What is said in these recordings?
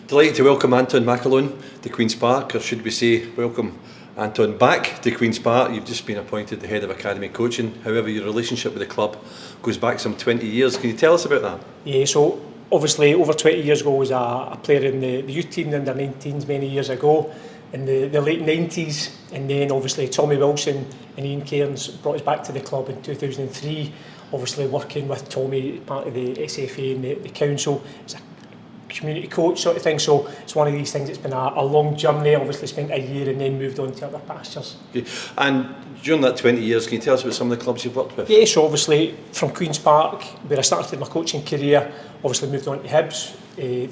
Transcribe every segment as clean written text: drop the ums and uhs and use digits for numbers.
Delighted to welcome Anton McElhone to Queen's Park, or should we say welcome Anton back to Queen's Park. You've just been appointed the head of academy coaching. However, your relationship with the club goes back some 20 years. Can you tell us about that? Yeah, so obviously over 20 years ago I was a player in the youth team, the under-19s many years ago, in the late 90s, and then obviously Tommy Wilson and Ian Cairns brought us back to the club in 2003, obviously working with Tommy, part of the SFA and the council. It's a community coach sort of thing, so it's one of these things. It's been a long journey. Obviously spent a year and then moved on to other pastures. Okay. And during that 20 years, can you tell us about some of the clubs you've worked with? Yeah, so obviously from Queen's Park, where I started my coaching career, obviously moved on to Hibs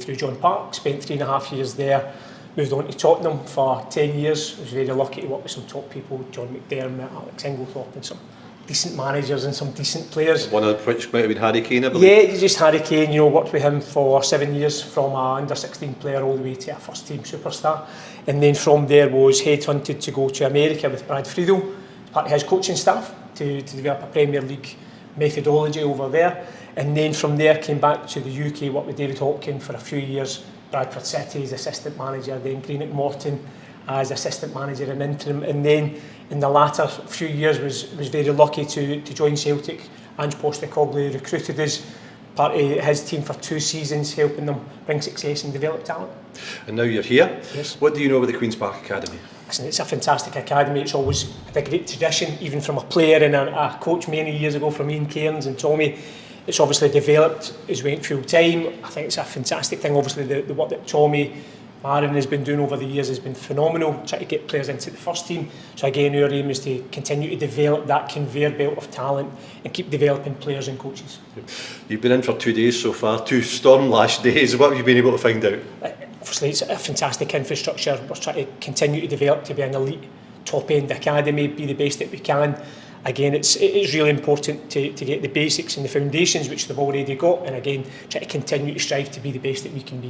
through John Park, spent 3.5 years there, moved on to Tottenham for 10 years. I was very lucky to work with some top people, John McDermott, Alex Inglethorpe, and some decent managers and some decent players. One of which might have been Harry Kane, I believe. Yeah, just Harry Kane, worked with him for 7 years, from a under-16 player all the way to a first-team superstar. And then from there was headhunted to go to America with Brad Friedel, as part of his coaching staff, to develop a Premier League methodology over there. And then from there came back to the UK, worked with David Hopkins for a few years, Bradford City as assistant manager, then Greenock Morton as assistant manager in interim, and then in the latter few years was very lucky to join Celtic. Ange Postecoglou recruited us, part of his team for 2 seasons, helping them bring success and develop talent. And now you're here. Yes. What do you know about the Queen's Park Academy? Listen, it's a fantastic academy. It's always had a great tradition, even from a player and a coach many years ago, from Ian Cairns and Tommy. It's obviously developed as we went full time. I think it's a fantastic thing. Obviously the work that Tommy Aaron has been doing over the years has been phenomenal, trying to get players into the first team. So again, our aim is to continue to develop that conveyor belt of talent and keep developing players and coaches. You've been in for 2 days so far, 2 storm-lashed days. What have you been able to find out? Obviously, it's a fantastic infrastructure. We're trying to continue to develop to be an elite, top-end academy, be the best that we can. Again, it is really important to get the basics and the foundations, which they've already got, and again, try to continue to strive to be the best that we can be.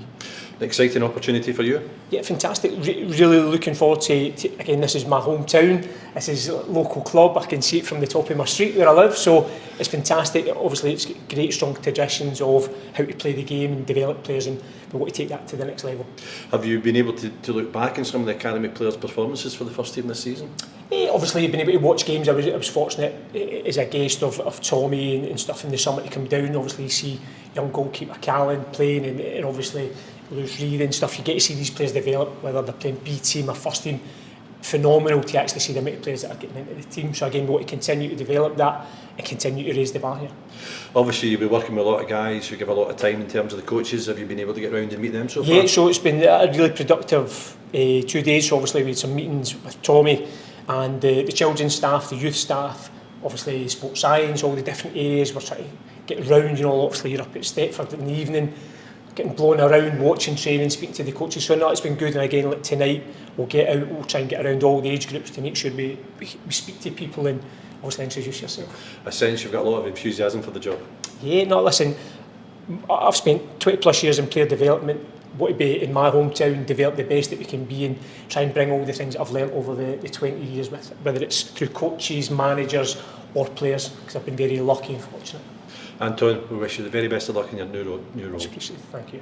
An exciting opportunity for you? Yeah, fantastic. Really looking forward to, again, this is my hometown, this is a local club, I can see it from the top of my street where I live, so it's fantastic. Obviously it's got great strong traditions of how to play the game and develop players, and we want to take that to the next level. Have you been able to look back on some of the academy players' performances for the first team this season? Obviously you've been able to watch games. I was fortunate as a guest of Tommy and stuff in the summer to come down. Obviously you see young goalkeeper Callan playing, and obviously Lewis Reid and stuff. You get to see these players develop, whether they're playing B team or first team. Phenomenal to actually see the amount of players that are getting into the team. So again, we want to continue to develop that and continue to raise the bar here. Obviously you'll be working with a lot of guys who give a lot of time in terms of the coaches. Have you been able to get round and meet them so far? Yeah, so it's been a really productive 2 days. So obviously we had some meetings with Tommy and the children's staff, the youth staff, obviously sports science, all the different areas. We're trying to get round, obviously you're up at Stepford in the evening, getting blown around, watching training, speaking to the coaches. So no, it's been good. And again, like tonight, we'll get out, we'll try and get around all the age groups to make sure we speak to people and obviously introduce yourself. I sense you've got a lot of enthusiasm for the job. Yeah, no, listen, I've spent 20 plus years in player development. Want to be in my hometown, develop the best that we can be, and try and bring all the things that I've learnt over the 20 years, with whether it's through coaches, managers or players, because I've been very lucky and fortunate. Anton, we wish you the very best of luck in your new role. Much appreciated. Thank you.